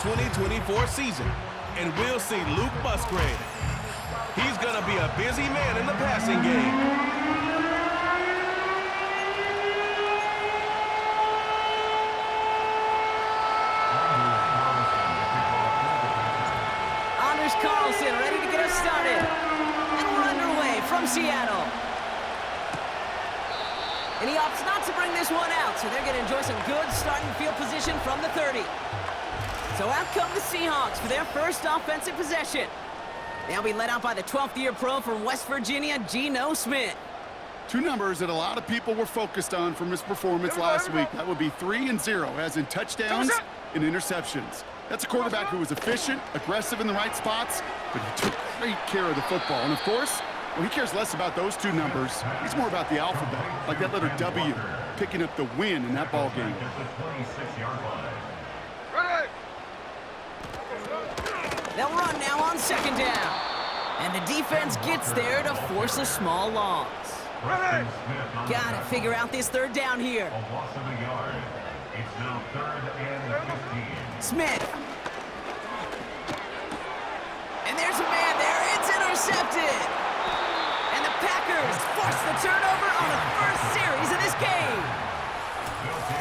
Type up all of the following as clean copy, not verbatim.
the 2024 season. And we'll see Luke Musgrave. He's going to be a busy man in the passing game. Carlson ready to get us started. And we're underway from Seattle. And he opts not to bring this one out, so they're going to enjoy some good starting field position from the 30. So out come the Seahawks for their first offensive possession. They'll be led out by the 12th-year pro from West Virginia, Geno Smith. Two numbers that a lot of people were focused on from his performance last week. That would be 3 and 0, as in touchdowns and interceptions. That's a quarterback who was efficient, aggressive in the right spots, but he took great care of the football. And, of course, well, he cares less about those two numbers. He's more about the alphabet, like that letter W, picking up the win in that ball game. They'll run now on second down. And the defense gets there to force a small loss. Got to figure out this third down here. It's now 3rd and 15. Smith. And there's a man there. It's intercepted. And the Packers force the turnover on the first series of this game.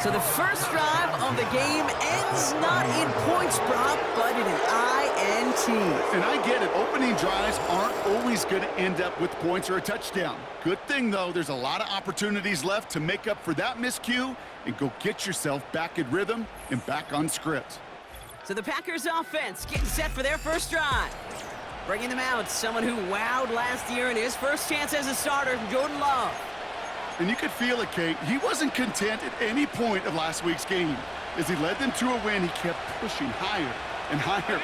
So the first drive of the game ends not in points, Brock, but in an INT. And I get it. Opening drives aren't always going to end up with points or a touchdown. Good thing, though, there's a lot of opportunities left to make up for that miscue and go get yourself back in rhythm and back on script. So the Packers offense getting set for their first drive. Bringing them out, someone who wowed last year in his first chance as a starter, Jordan Love. And you could feel it, Kate. He wasn't content at any point of last week's game. As he led them to a win, he kept pushing higher and higher.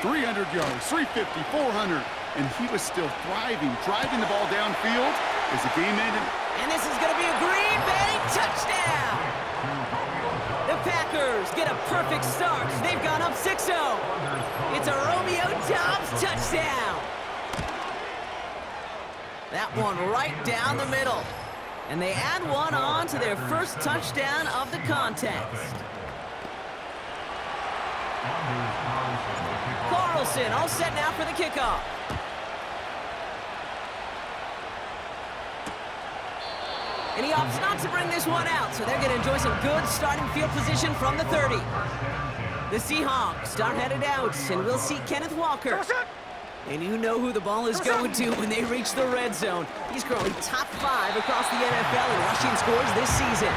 300 yards, 350, 400, and he was still thriving, driving the ball downfield as the game ended. And this is going to be a Green Bay touchdown. The Packers get a perfect start. They've gone up 6-0. It's a Romeo Doubs touchdown. That one right down the middle. And they add one on to their first touchdown of the contest. Carlson all set now for the kickoff. And he opts not to bring this one out, so they're going to enjoy some good starting field position from the 30. The Seahawks start headed out, and we'll see Kenneth Walker. And you know who the ball is going to when they reach the red zone. He's currently top 5 across the NFL in rushing scores this season.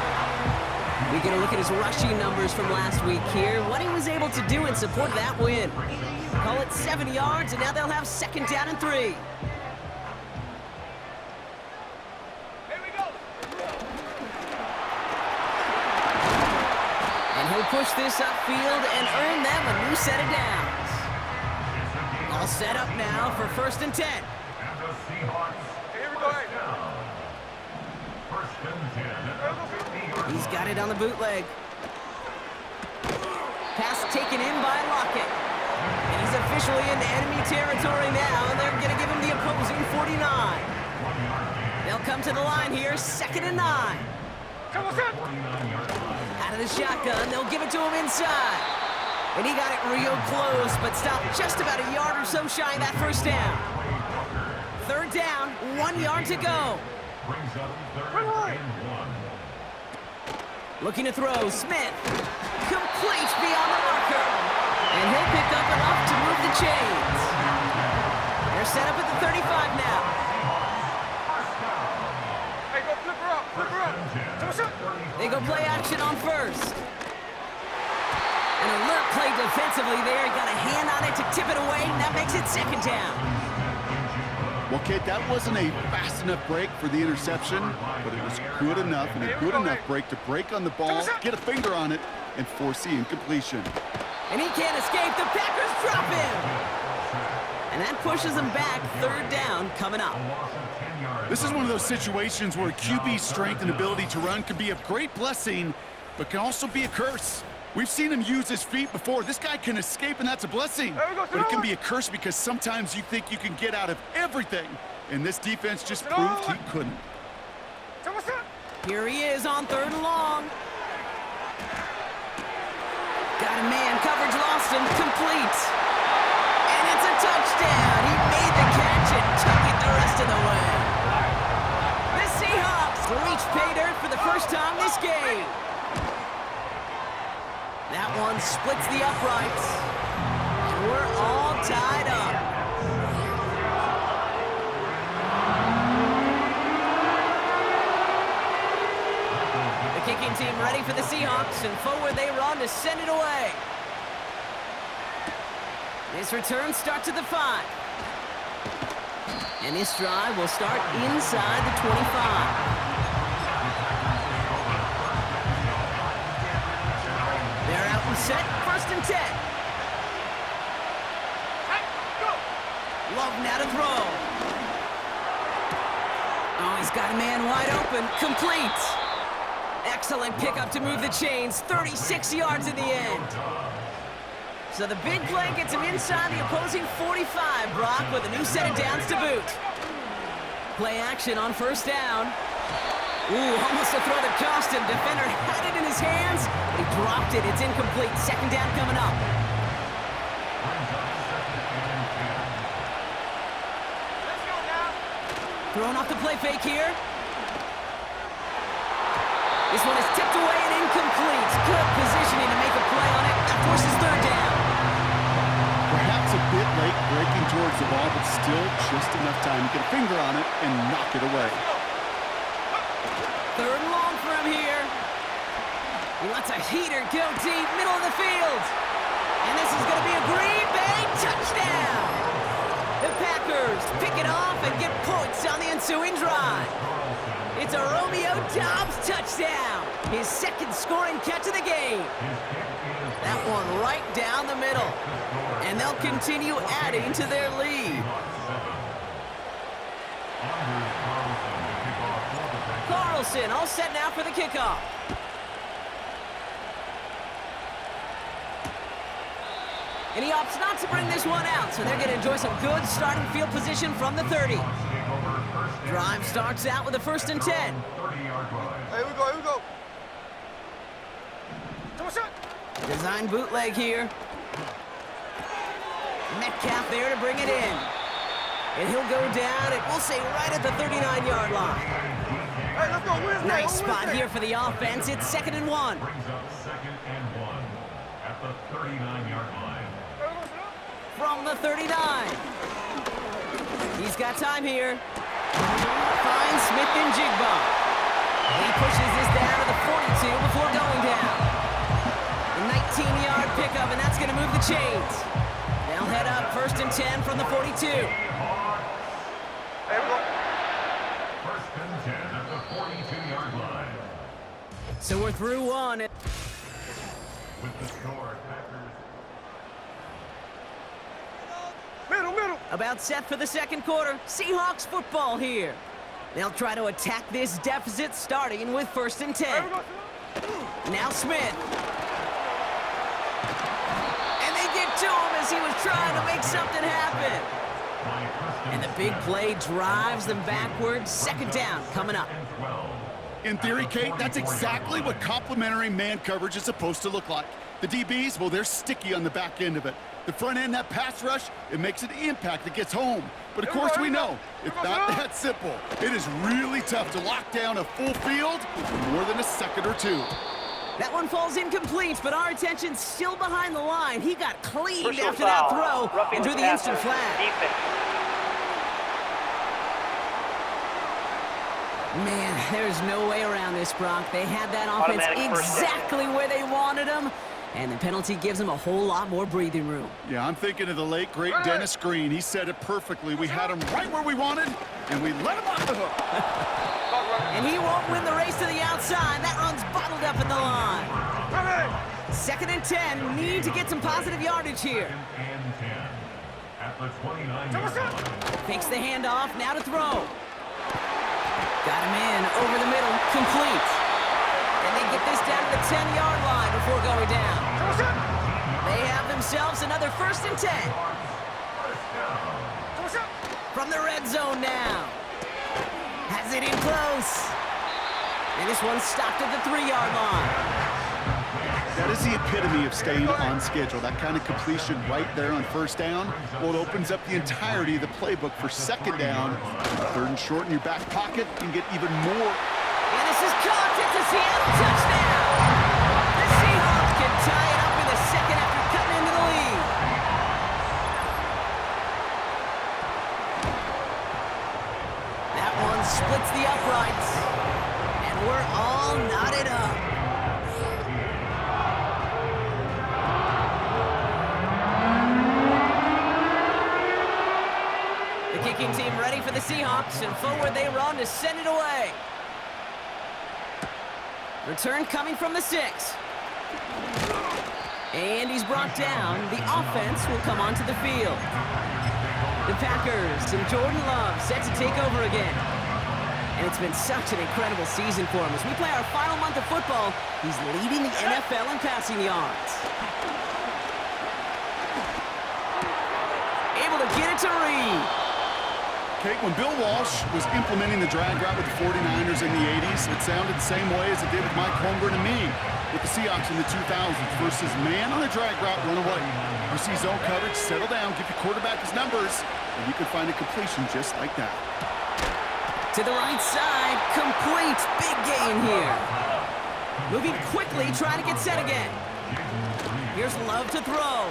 We get a look at his rushing numbers from last week here, what he was able to do in support of that win. Call it 7 yards, and now they'll have second down and 3. And he'll push this upfield and earn them a new set of downs. All set up now for 1st and 10. And the Seahawks. Here we go. First and 10. He's got it on the bootleg. Pass taken in by Lockett. And he's officially into enemy territory now, and they're going to give him the opposing 49. They'll come to the line here, 2nd and 9. Out of the shotgun, they'll give it to him inside. And he got it real close, but stopped just about a yard or so shy of that first down. 3rd down, 1 yard to go. Looking to throw, Smith. Complete beyond the marker. And he'll pick up enough to move the chains. They're set up at the 35 now. Hey, go flip her up, flip her up. They go play action on 1st. An alert play defensively there. Got a hand on it to tip it away, and that makes it 2nd down. Well, Kate, that wasn't a fast enough break for the interception, but it was good enough and a good enough break to break on the ball, get a finger on it, and force the incompletion. And he can't escape. The Packers drop him. And that pushes them back. 3rd down coming up. This is one of those situations where QB's strength and ability to run can be a great blessing, but can also be a curse. We've seen him use his feet before. This guy can escape, and that's a blessing. But it can be a curse because sometimes you think you can get out of everything, and this defense just proved he couldn't. Here he is on 3rd and long. Got a man. Coverage lost him. garbage time this game. That one splits the uprights. And we're all tied up. The kicking team ready for the Seahawks, and forward they run to send it away. This return starts at the 5. And this drive will start inside the 25. They're out and set, 1st and 10. Love now to throw. Oh, he's got a man wide open, complete. Excellent pickup to move the chains, 36 yards in the end. So the big play gets him inside the opposing 45, Brock, with a new set of downs to boot. Play action on 1st down. Ooh, almost a throw that cost him. Defender had it in his hands, but he dropped it. It's incomplete. 2nd down coming up. Throwing off the play fake here. This one is tipped away and incomplete. Good positioning to make a play on it. That forces 3rd down. Perhaps a bit late breaking towards the ball, but still just enough time to get a finger on it and knock it away. 3rd and long for him here. He lets a heater go deep, middle of the field. And this is going to be a Green Bay touchdown. The Packers pick it off and get points on the ensuing drive. It's a Romeo Doubs touchdown. His 2nd scoring catch of the game. That one right down the middle. And they'll continue adding to their lead. Carlson all set now for the kickoff. And he opts not to bring this one out, so they're going to enjoy some good starting field position from the 30. Drive starts out with a 1st and 10. Here we go, here we go. Design bootleg here. Metcalf there to bring it in. And he'll go down, and we'll say right at the 39-yard line. Hey, let's go. Nice spot here for the offense. It's 2nd and 1. Brings up 2nd and 1 at the 39-yard line. From the 39. He's got time here. Finds Smith and Jigba. He pushes this down to the 42 before going down. A 19-yard pickup, and that's going to move the chains. They'll head up 1st and 10 from the 42. Hey, we go. 1st and 10 at the 42-yard line. So we're through one. With the score, Packers. Middle. About set for the 2nd quarter. Seahawks football here. They'll try to attack this deficit starting with 1st and 10. Now Smith. And they get to him as he was trying to make something happen. And the big play drives them backwards. 2nd down coming up. In theory, Kate, that's exactly what complementary man coverage is supposed to look like. The DBs, well, they're sticky on the back end of it. The front end, that pass rush, it makes an impact that gets home. But of course we know, it's not that simple. It is really tough to lock down a full field for more than a second or two. That one falls incomplete, but our attention's still behind the line. He got cleaned after that throw and drew the instant flag. Man, there's no way around this, Brock. They had that offense exactly where they wanted them, and the penalty gives them a whole lot more breathing room. Yeah, I'm thinking of the late, great Dennis Green. He said it perfectly. We had him right where we wanted, and we let him off the hook. And he won't win the race to the outside. That run's bottled up at the line. 2nd and 10. Need to get some positive yardage here. 2nd and 10 at the 29-yard line. Fakes the handoff. Now to throw. Got him in over the middle. Complete. And they get this down to the 10-yard line before going down. They have themselves another 1st and 10. From the red zone now. Has it in close. And this one's stopped at the 3-yard line. That is the epitome of staying on schedule. That kind of completion right there on 1st down. Well, it opens up the entirety of the playbook for 2nd down. 3rd and short in your back pocket can get even more. And this is caught. It's a Seattle touchdown! The Seahawks can tie it up in the second after cutting into the lead. That one splits the uprights. And we're all knotted up. The kicking team ready for the Seahawks, and forward they run to send it away. Return coming from the 6. And he's brought down. The offense will come onto the field. The Packers and Jordan Love set to take over again. And it's been such an incredible season for him. As we play our final month of football, he's leading the NFL in passing yards. Able to get it to Reed. Kate, when Bill Walsh was implementing the drag route with the 49ers in the 80s, it sounded the same way as it did with Mike Holmgren and me with the Seahawks in the 2000s versus man on a drag route, run away. You see zone coverage, settle down, give your quarterback his numbers, and you can find a completion just like that. To the right side, complete. Big gain here. Moving quickly, trying to get set again. Here's Love to throw.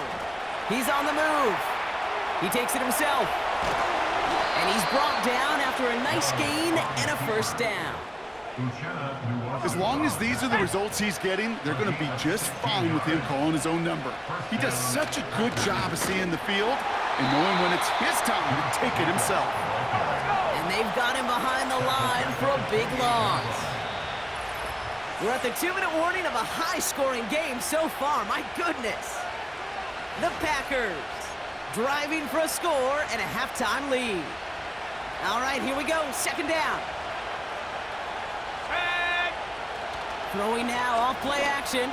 He's on the move. He takes it himself. And he's brought down after a nice gain and a first down. As long as these are the results he's getting, they're going to be just fine with him calling his own number. He does such a good job of seeing the field and knowing when it's his time to take it himself. And they've got him behind the line for a big loss. We're at the 2-minute warning of a high-scoring game so far. My goodness. The Packers driving for a score and a halftime lead. All right, here we go. Second down. Throwing now, off play action. And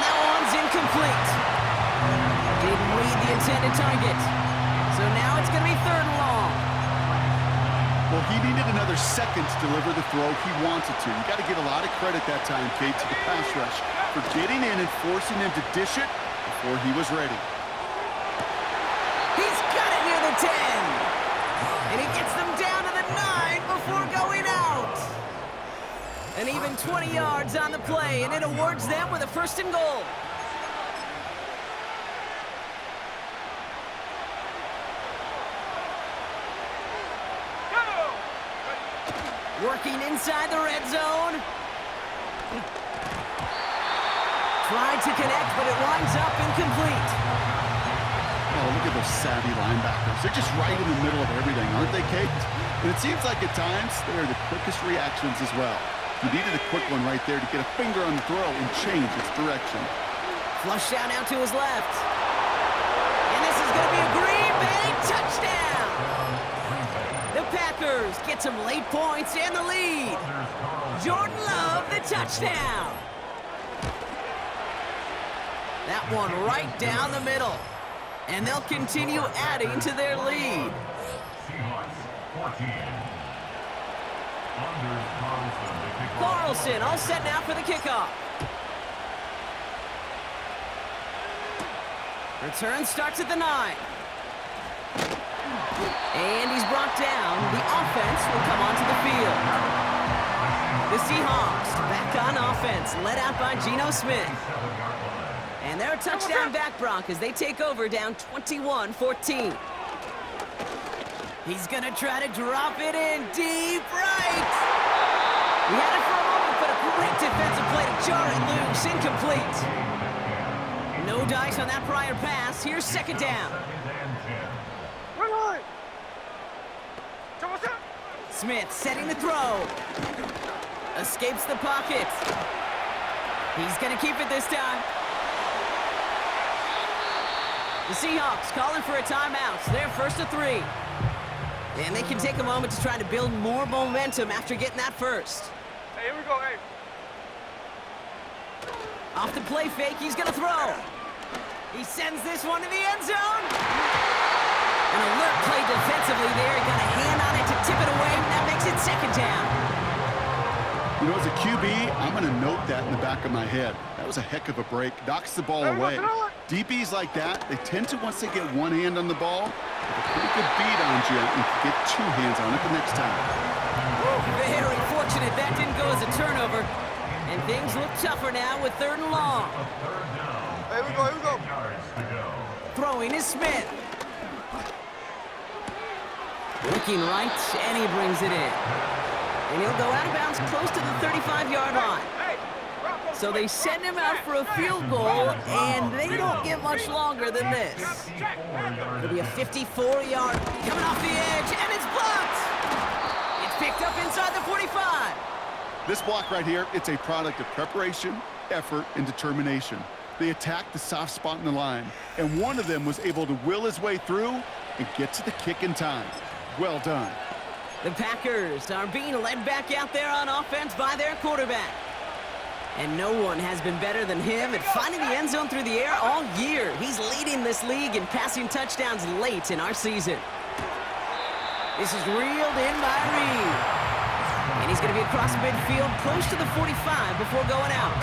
that one's incomplete. Didn't read the intended target. So now it's going to be 3rd and long. Well, he needed another second to deliver the throw he wanted to. You got to give a lot of credit that time, Kate, to the pass rush for getting in and forcing him to dish it before he was ready. He's got it near the 10. And he gets them down to the 9 before going out. An even 20 yards on the play, and it awards them with a 1st and goal. Working inside the red zone. Tried to connect, but it winds up incomplete. Oh, look at those savvy linebackers. They're just right in the middle of everything, aren't they, Kate? And it seems like at times they are the quickest reactions as well. He needed a quick one right there to get a finger on the throw and change its direction. Flush down out to his left. And this is going to be a Green Bay touchdown. The Packers get some late points and the lead. Jordan Love, the touchdown. That one right down the middle. And they'll continue adding to their lead. Seahawks 14. Carlson all set now for the kickoff. Return starts at the 9. And he's brought down. The offense will come onto the field. The Seahawks back on offense, led out by Geno Smith. And they're a touchdown back, Brock, as they take over down 21-14. He's going to try to drop it in deep right. We had it for a moment, but a great defensive play to jar it loose. Incomplete. No dice on that prior pass. Here's 2nd down. Smith setting the throw. Escapes the pocket. He's going to keep it this time. The Seahawks calling for a timeout. So they're 1st and 3. And they can take a moment to try to build more momentum after getting that first. Hey, here we go, hey. Off the play fake, he's gonna throw. He sends this one to the end zone. An alert play defensively there. He got a hand on it to tip it away, and that makes it 2nd down. You know, as a QB, I'm going to note that in the back of my head. That was a heck of a break. Knocks the ball away. DBs like that, they tend to, once they get one hand on the ball, have a pretty good beat on you and can get 2 hands on it the next time. Very shows a turnover. And things look tougher now with 3rd and long. Here we go, here we go. Throwing is Smith. Looking right, and he brings it in. And he'll go out of bounds close to the 35-yard line. So they send him out for a field goal, and they don't get much longer than this. It'll be a 54-yard coming off the edge, and it's blocked. It's picked up inside the 45. This block right here, it's a product of preparation, effort, and determination. They attacked the soft spot in the line, and one of them was able to will his way through and get to the kick in time. Well done. The Packers are being led back out there on offense by their quarterback. And no one has been better than him at finding the end zone through the air all year. He's leading this league in passing touchdowns late in our season. This is reeled in by Reed. And he's going to be across midfield close to the 45 before going out.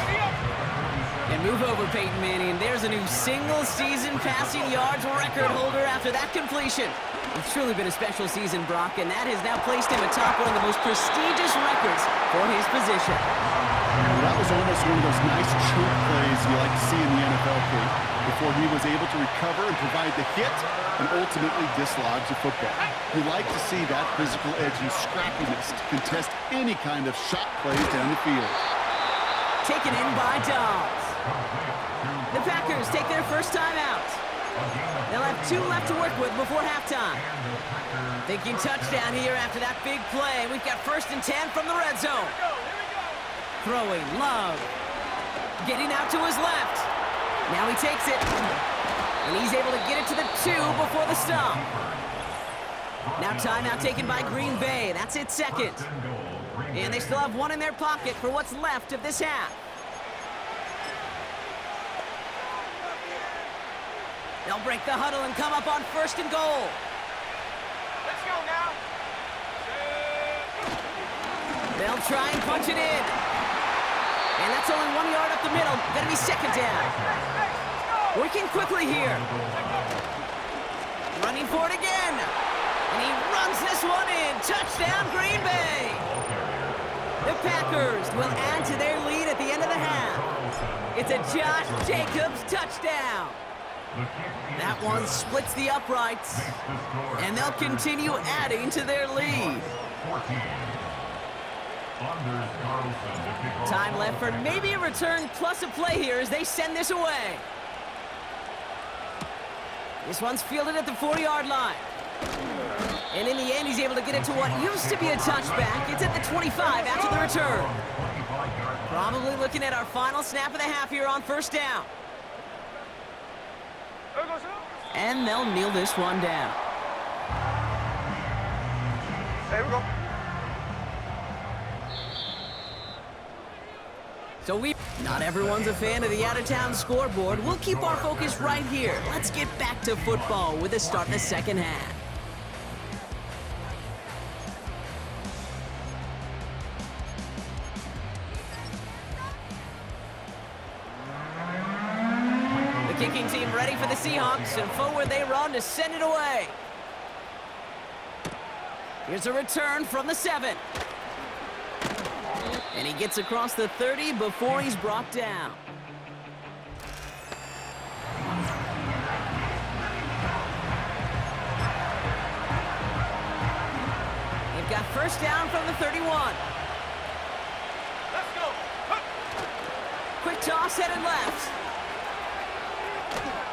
And move over, Peyton Manning. There's a new single-season passing yards record holder after that completion. It's truly been a special season, Brock, and that has now placed him atop one of the most prestigious records for his position. Well, that was almost one of those nice chunk plays you like to see in the NFL, Kate, before he was able to recover and provide the hit and ultimately dislodge the football. You like to see that physical edge and scrappiness to contest any kind of shot plays down the field. Taken in by Dobbs. The Packers take their first time out. They'll have 2 left to work with before halftime. Thinking touchdown here after that big play. We've got 1st and 10 from the red zone. Throwing, Love. Getting out to his left. Now he takes it. And he's able to get it to the 2 before the stop. Now timeout taken by Green Bay. That's its 2nd. And they still have 1 in their pocket for what's left of this half. They'll break the huddle and come up on 1st and goal. Let's go now. They'll try and punch it in. And that's only 1 yard up the middle. Gonna be 2nd down. Working quickly here. Running for it again. And he runs this one in. Touchdown, Green Bay. The Packers will add to their lead at the end of the half. It's a Josh Jacobs touchdown. That one splits the uprights, and they'll continue adding to their lead. Time left for maybe a return plus a play here as they send this away. This one's fielded at the 4-yard line. And in the end, he's able to get it to what used to be a touchback. It's at the 25 after the return. Probably looking at our final snap of the half here on 1st down. And they'll kneel this one down. There we go. So not everyone's a fan of the out-of-town scoreboard. We'll keep our focus right here. Let's get back to football with a start in the 2nd half. Kicking team ready for the Seahawks, and forward they run to send it away. Here's a return from the 7. And he gets across the 30 before he's brought down. They've got 1st down from the 31. Let's go. Quick toss headed left.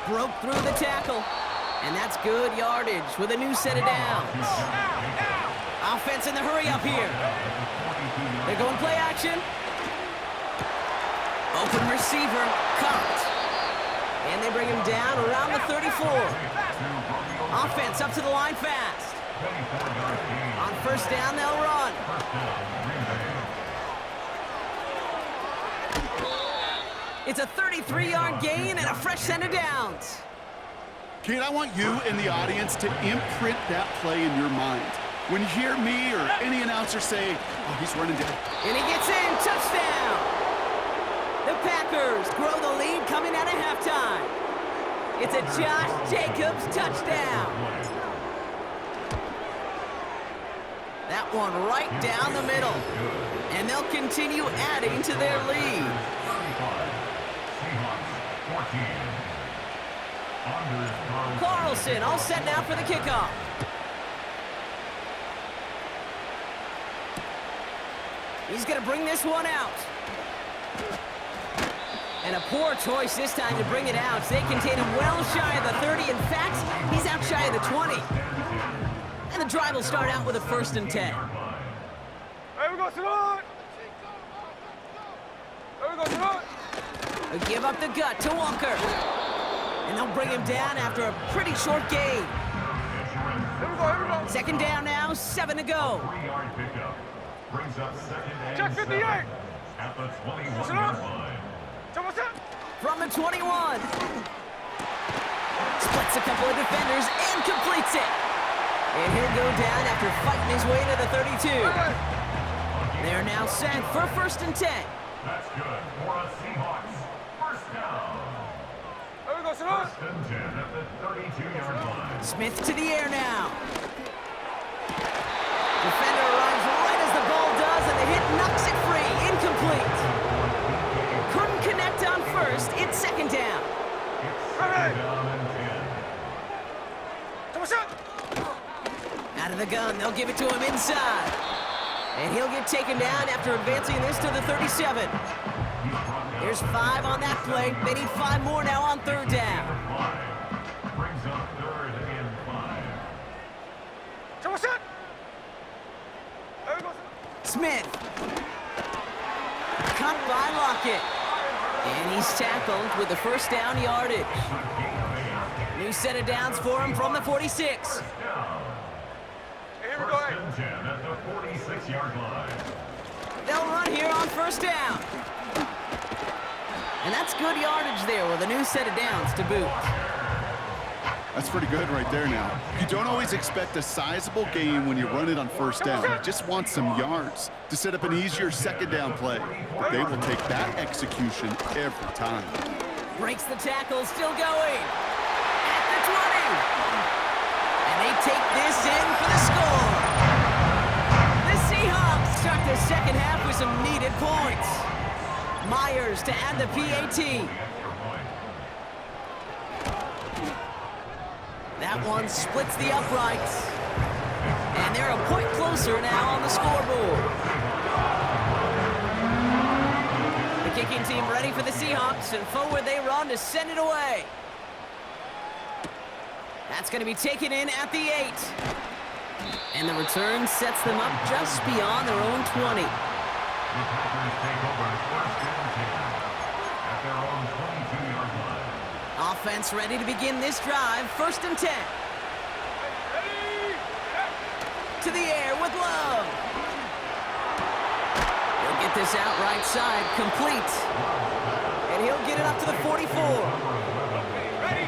Broke through the tackle. And that's good yardage with a new set of downs. Offense in the hurry up here. They're going play action. Open receiver, caught. And they bring him down around the 34. Offense up to the line fast. On 1st down, they'll run. It's a 33-yard gain and a fresh set of downs. Kate, I want you and the audience to imprint that play in your mind. When you hear me or any announcer say, oh, he's running down. And he gets in, touchdown. The Packers grow the lead coming out of halftime. It's a Josh Jacobs touchdown. That one right down the middle. And they'll continue adding to their lead. Seahawks 14. Carlson all set now for the kickoff. He's going to bring this one out. And a poor choice this time to bring it out. They contain him well shy of the 30. In fact, he's out shy of the 20. And the drive will start out with a 1st and 10. Hey, we go to it. Hey, we go to it. They give up the gut to Walker. And they'll bring him down after a pretty short gain. Here we go. 2nd down now, 7 to go. 3-yard pickup. Brings up 2nd and Check 58. 7 at the 21-yard line. From the 21. Splits a couple of defenders and completes it. And he'll go down after fighting his way to the 32. They're now set for 1st and 10. That's good for a Seahawks. 1st down. Here we go, 1st and 10 at the 32-yard line. Smith to the air now. Defender arrives right as the ball does, and the hit knocks it free. Incomplete. Couldn't connect on 1st. It's 2nd down. It's 2nd down and 10. Out of the gun, they'll give it to him inside. And he'll get taken down after advancing this to the 37. There's 5 on that play. They need 5 more now on 3rd down. Brings up 3rd and 5. Smith. Cut by Lockett. And he's tackled with the 1st down yardage. New set of downs for him from the 46. Here we go. 1st and 10 at the 46-yard line. They'll run here on 1st down. And that's good yardage there with a new set of downs to boot. That's pretty good right there now. You don't always expect a sizable gain when you run it on 1st down. You just want some yards to set up an easier 2nd down play. But they will take that execution every time. Breaks the tackle, still going. At the 20. And they take this in for the score. The Seahawks start the 2nd half with some needed points. Myers to add the PAT. That one splits the uprights. And they're a point closer now on the scoreboard. The kicking team ready for the Seahawks, and forward they run to send it away. That's going to be taken in at the 8. And the return sets them up just beyond their own 20. The Packers take over 1st and 10 at their own 22-yard line. Offense ready to begin this drive. 1st and 10. To the air with Love. He'll get this out right side, complete. And he'll get it up to the 44.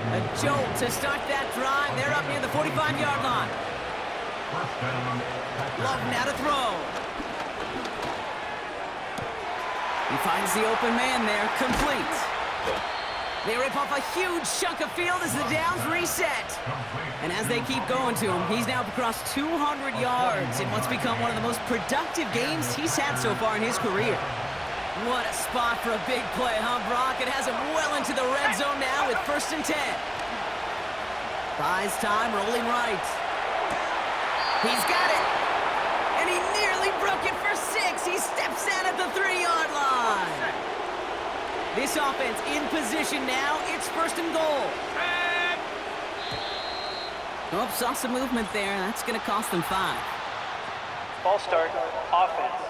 A jolt to start that drive. They're up near the 45-yard line. Love now to throw. He finds the open man there, complete. They rip off a huge chunk of field as the downs reset. And as they keep going to him, he's now across 200 yards in what's become one of the most productive games he's had so far in his career. What a spot for a big play, huh, Brock? It has him well into the red zone now with 1st and 10. Buys time, rolling right. He's got it. And he nearly broke it for 6. He steps out at the 3-yard line. This offense in position now. It's 1st and goal. Oh, saw some movement there. That's going to cost them 5. Ball start, offense.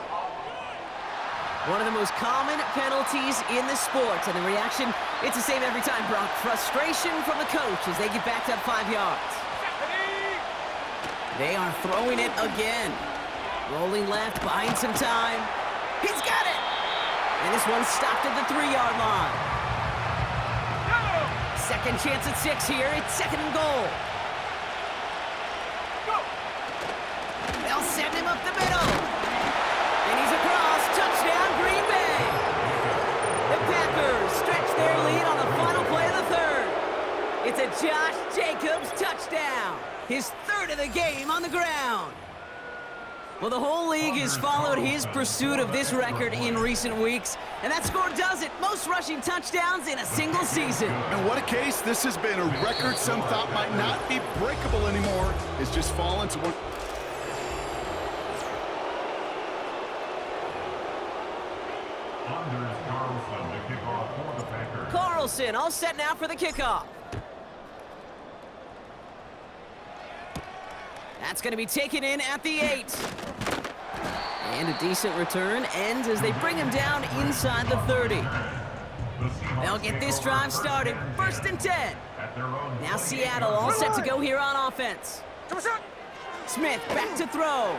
One of the most common penalties in the sport. And the reaction, it's the same every time, Brock. Frustration from the coach as they get backed up 5 yards. They are throwing it again. Rolling left, buying some time. He's got it! And this one stopped at the 3-yard line. Second chance at 6 here. It's 2nd and goal. They'll send him up the middle. And he's across. Touchdown, Green Bay. The Packers stretch their lead on the final play of the 3rd. It's a Josh Jacobs touchdown. His 3rd of the game on the ground. Well, the whole league has followed his pursuit of this record in recent weeks, and that score does it. Most rushing touchdowns in a single season. And what a case. This has been a record some thought might not be breakable anymore. It's just fallen to one. Carlson to kick off for the Packers. Carlson all set now for the kickoff. That's going to be taken in at the 8. And a decent return ends as they bring him down inside the 30. They'll get this drive started. 1st and 10. Now Seattle all set to go here on offense. Smith back to throw.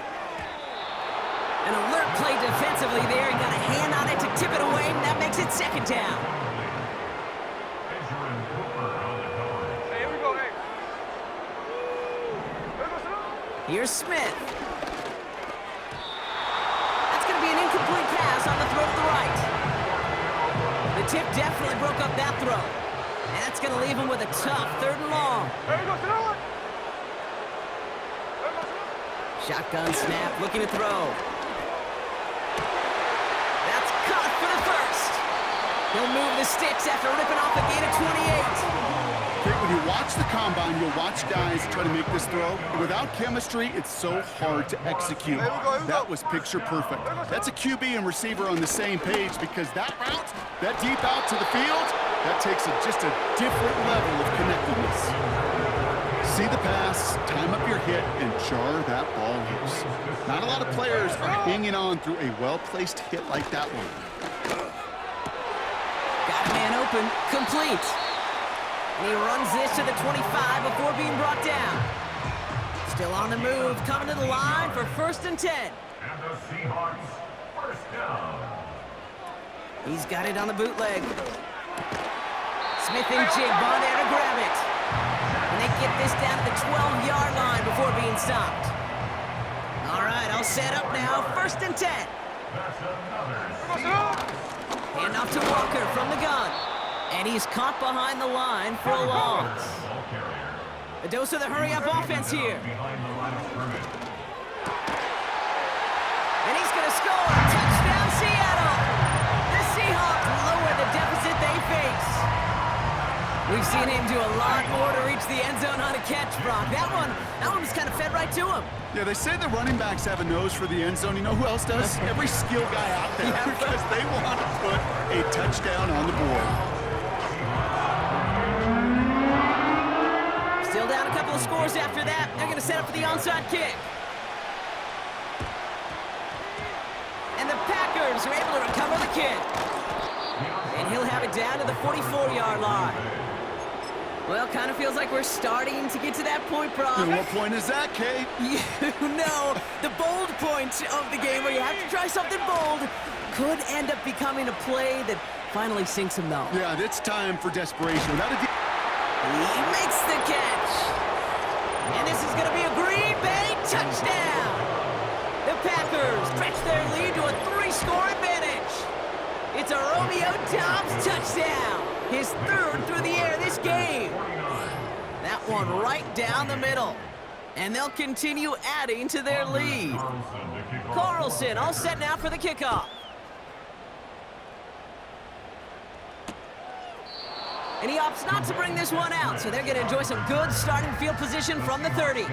An alert play defensively there. He got a hand on it to tip it away, and that makes it 2nd down. Hey, here we go, hey. Here's Smith. That's going to be an incomplete pass on the throw to the right. The tip definitely broke up that throw. And that's going to leave him with a tough 3rd and long. Shotgun snap, looking to throw. That's caught for the 1st. He'll move the sticks after ripping off a gain of 28. When you watch the combine, you'll watch guys try to make this throw. Without chemistry, it's so hard to execute. That was picture perfect. That's a QB and receiver on the same page because that route, that deep out to the field, that takes just a different level of connectedness. See the pass, time up your hit, and jar that ball loose. Not a lot of players are hanging on through a well-placed hit like that one. Got a man open, complete. And he runs this to the 25 before being brought down. Still on the move, coming to the line for 1st and 10. And the Seahawks, 1st down. He's got it on the bootleg. Smith and Jigba there to grab it. And they get this down to the 12-yard line before being stopped. All right, all set up now, 1st and 10. That's another Seahawks. Hand off to Walker from the gun. And he's caught behind the line for a loss. A dose of the hurry-up offense here. And he's going to score. Touchdown, Seattle. The Seahawks lower the deficit they face. We've seen him do a lot more to reach the end zone on a catch, Brock. That one was kind of fed right to him. Yeah, they say the running backs have a nose for the end zone. You know who else does? Every skill guy out there because they want to put a touchdown on the board. Still down a couple of scores after that. They're going to set up for the onside kick. And the Packers are able to recover the kick. And he'll have it down to the 44-yard line. Well, kind of feels like we're starting to get to that point, Brock. And what point is that, Kate? You know, the bold point of the game where you have to try something bold could end up becoming a play that finally sinks him, though. Yeah, it's time for desperation. Without a He makes the catch. And this is going to be a Green Bay touchdown. The Packers stretch their lead to a 3-score advantage. It's a Romeo Doubs touchdown. His 3rd through the air this game. That one right down the middle. And they'll continue adding to their lead. Carlson all set now for the kickoff. And he opts not to bring this one out, so they're going to enjoy some good starting field position from the 30.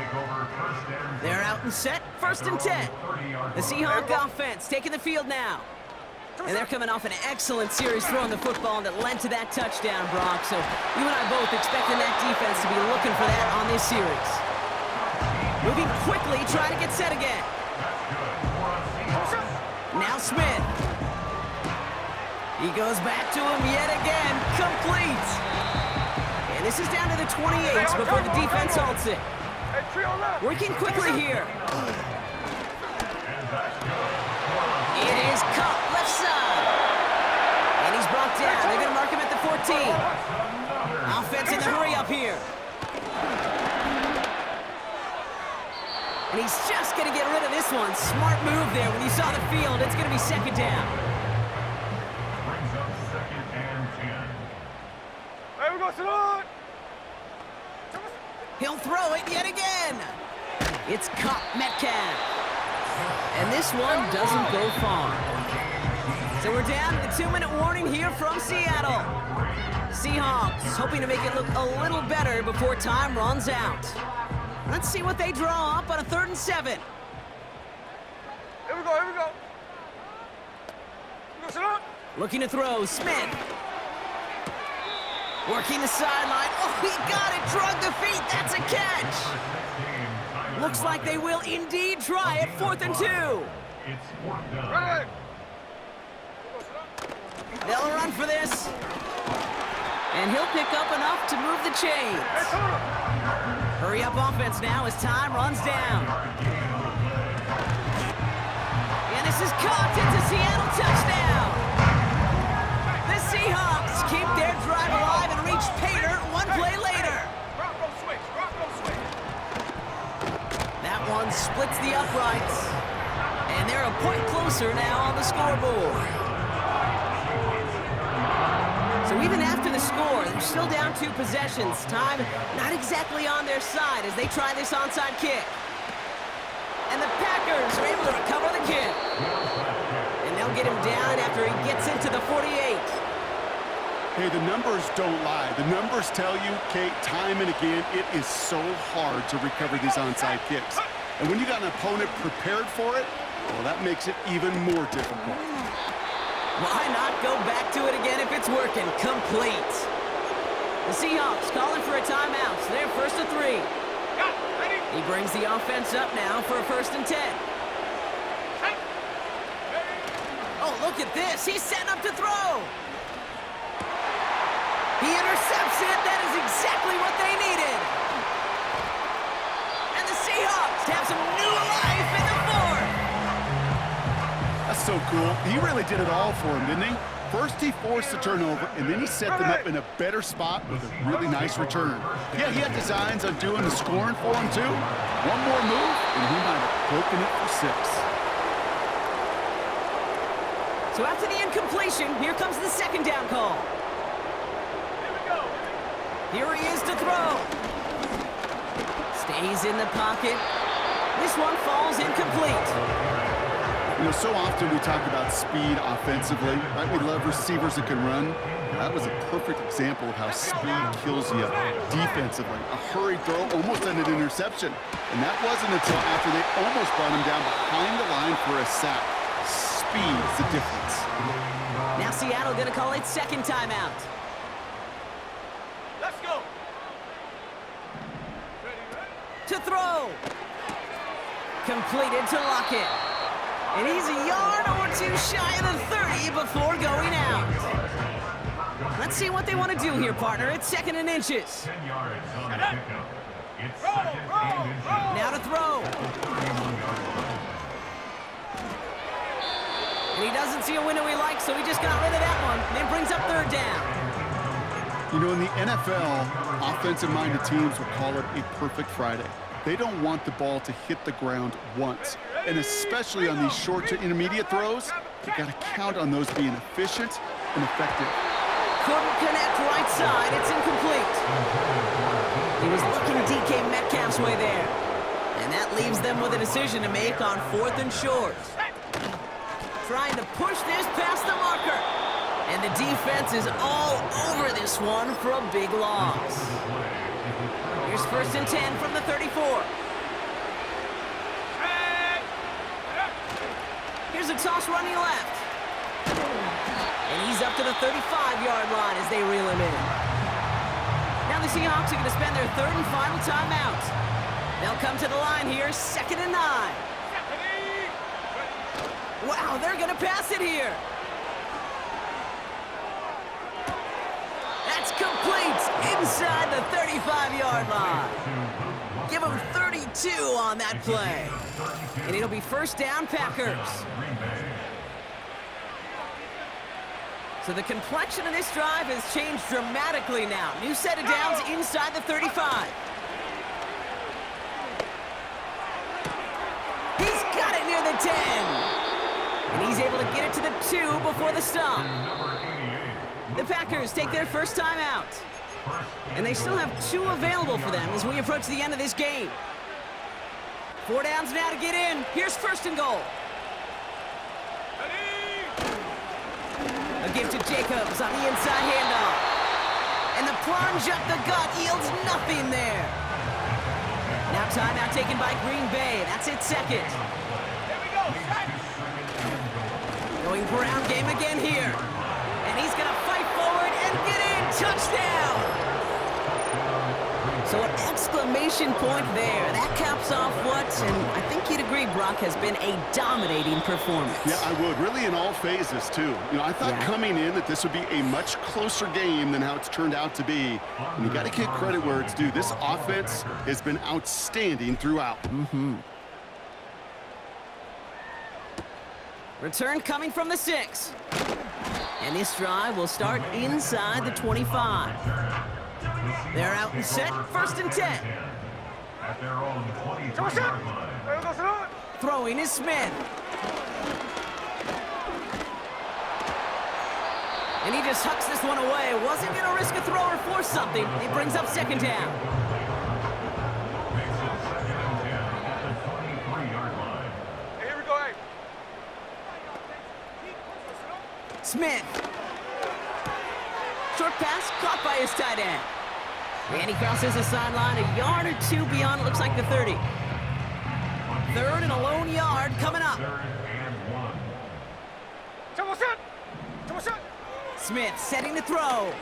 They're out and set, 1st and 10. The Seahawks offense taking the field now. And they're coming off an excellent series throwing the football that led to that touchdown, Brock. So you and I both expecting that defense to be looking for that on this series. Moving quickly, trying to get set again. Now Smith. He goes back to him yet again, complete. And this is down to the 28 before the defense halts it. Working quickly here. It is Cup, left side. And he's brought down. They're going to mark him at the 14. Offense in the hurry up here. And he's just going to get rid of this one. Smart move there. When you saw the field, it's going to be 2nd down. Brings up 2nd and 10. Hey, we go, Salon! He'll throw it yet again. It's Cup, Metcalf. And this one doesn't go far. So we're down to the 2-minute warning here from Seattle. Seahawks hoping to make it look a little better before time runs out. Let's see what they draw up on a 3rd and 7. Here we go, here we go. Sit up. Looking to throw, Smith. Working the sideline. Oh, he got it. Drug the feet. That's a catch. Looks like they will indeed try it. 4th and 2. Ready. They'll run for this. And he'll pick up enough to move the chains. Hurry up offense now as time runs down. And this is caught. It's a Seattle touchdown. The Seahawks keep their drive alive and reach pay dirt 1 play later. Bronco switch, Bronco switch. That one splits the uprights. And they're a point closer now on the scoreboard. So even after the score, they're still down 2 possessions. Time not exactly on their side as they try this onside kick. And the Packers are able to recover the kick. And they'll get him down after he gets into the 48. Hey, the numbers don't lie. The numbers tell you, Kate, time and again, it is so hard to recover these onside kicks. And when you got an opponent prepared for it, well, that makes it even more difficult. Why not go back to it again if it's working? Complete. The Seahawks calling for a timeout, so they're 1st and 3. He brings the offense up now for a 1st and 10. Oh, look at this. He's setting up to throw. He intercepts it. That is exactly what they needed. And the Seahawks have some new life in the 4th. That's so cool. He really did it all for him, didn't he? First he forced the turnover, and then he set them up in a better spot with a really nice return. Yeah, he had designs on doing the scoring for him, too. One more move, and he might have broken it for 6. So after the incompletion, here comes the 2nd down call. Here he is to throw. Stays in the pocket. This one falls incomplete. You know, so often we talk about speed offensively, right? We love receivers that can run. That was a perfect example of how speed kills you defensively. A hurried throw almost ended an interception. And that wasn't until after they almost brought him down behind the line for a sack. Speed is the difference. Now Seattle gonna call its 2nd timeout. Let's go. To throw. Completed to Lockett. And he's a yard or 2 shy of the 30 before going out. Let's see what they want to do here, partner. It's 2nd and inches. 10 yards on the pickup. It's 2nd and inches. Now to throw. And he doesn't see a window he likes, so he just got rid of that one. And it brings up 3rd down. You know, in the NFL, offensive-minded teams would call it a perfect Friday. They don't want the ball to hit the ground once. And especially on these short to intermediate throws, you got to count on those being efficient and effective. Couldn't connect right side. It's incomplete. He was looking DK Metcalf's way there. And that leaves them with a decision to make on 4th and short. Trying to push this past the marker. And the defense is all over this one for a big loss. Here's 1st and 10 from the 34. Here's a toss running left. And he's up to the 35-yard line as they reel him in. Now the Seahawks are going to spend their 3rd and final timeout. They'll come to the line here, 2nd and 9. Wow, they're going to pass it here. That's complete inside the 35-yard line. Give them 32 on that play. And it'll be 1st down, Packers. So the complexion of this drive has changed dramatically now. New set of downs inside the 35. He's got it near the 10. And he's able to get it to the 2 before the stop. The Packers take their 1st time out. And they still have 2 available for them as we approach the end of this game. 4 downs now to get in. Here's first and goal. A give to Jacobs on the inside handoff. And the plunge up the gut yields nothing there. Now timeout taken by Green Bay. That's its second. Here we go. Going ground game again here. And he's going to fight forward and get in. Touchdown! So an exclamation point there. That caps off what, and I think you'd agree, Brock, has been a dominating performance. Yeah, I would. Really in all phases, too. You know, I thought coming in that this would be a much closer game than how it's turned out to be. And you got to give credit where it's due. This offense has been outstanding throughout. Return coming from the 6. And this drive will start inside the 25. They're out and set, first and 10. At their own 23-yard line. Throwing is Smith. And he just hucks this one away. Wasn't going to risk a throw or force something. It brings up second down. Makes it 2nd and 10 at the 23-yard line. Hey, here we go, hey. Smith. Short pass caught by his tight end. And he crosses the sideline a yard or two beyond, it looks like the 30. Third and a lone yard coming up. 3rd and 1. Smith setting to throw.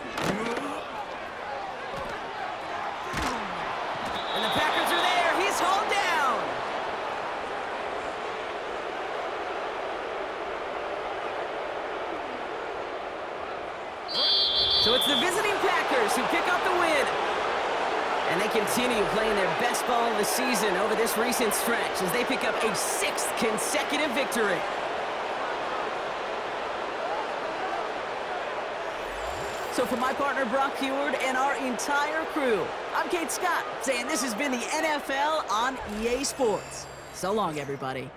And the Packers are there. He's hauled down. So it's the visiting Packers who pick up the win. And they continue playing their best ball of the season over this recent stretch as they pick up a 6th consecutive victory. So for my partner Brock Heward and our entire crew, I'm Kate Scott saying this has been the NFL on EA Sports. So long, everybody.